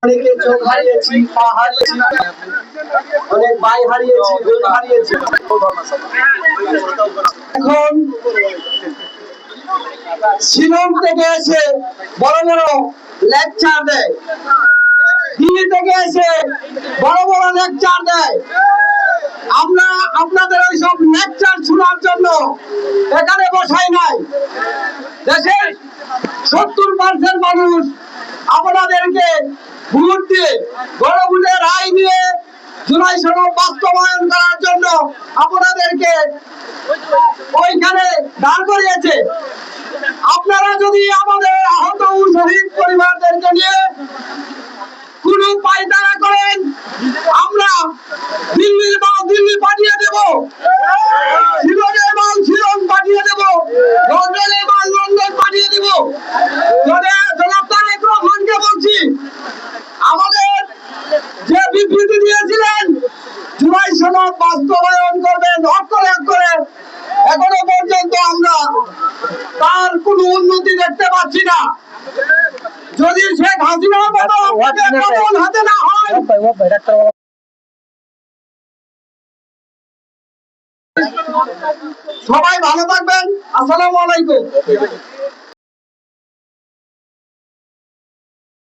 অনেকে চোখ হারিয়েছি, পা হারিয়েছি, অনেক ভাই হারিয়েছি, বোন হারিয়েছি। এখন শিলং থেকে এসে বড় বড় লেকচার দেয়, দিল্লি থেকে এসে বড় বড় লেকচার দেয়। আমরা আপনাদের ওইসব লেকচার শোনার জন্য এখানে বসাই নাই। দেশের 70% মানুষ আপনাদেরকে ভোট দিয়ে গণভোটের রায় দিয়ে জুলাই সনদ বাস্তবায়ন করার জন্য আপনাদেরকে ওইখানে দাঁড় করিয়েছে। আপনারা যদি আমাদের আহত শহীদ পরিবারদেরকে নিয়ে কোন পায়তারা করেন, আমরা দিল্লির মাল দিল্লি পাঠিয়ে দেব, শিলংয়ের মাল শিলং পাঠিয়ে দেব, লন্ডনের মাল লন্ডন পাঠিয়ে দেব। জনাব তারেক রহমানকে বলছি, আমাদের যে বিবৃতি দিয়েছিলেন জুলাই সনদ বাস্তবায়ন করবেন অক্ষরে অক্ষরে, এখনো পর্যন্ত আমরা তার কোনো উন্নতি দেখতে পাচ্ছি না। যদি শেখ হাসিনার মতো কবল হাতে না হয়, সবাই ভালো থাকবেন। আসসালামু আলাইকুম।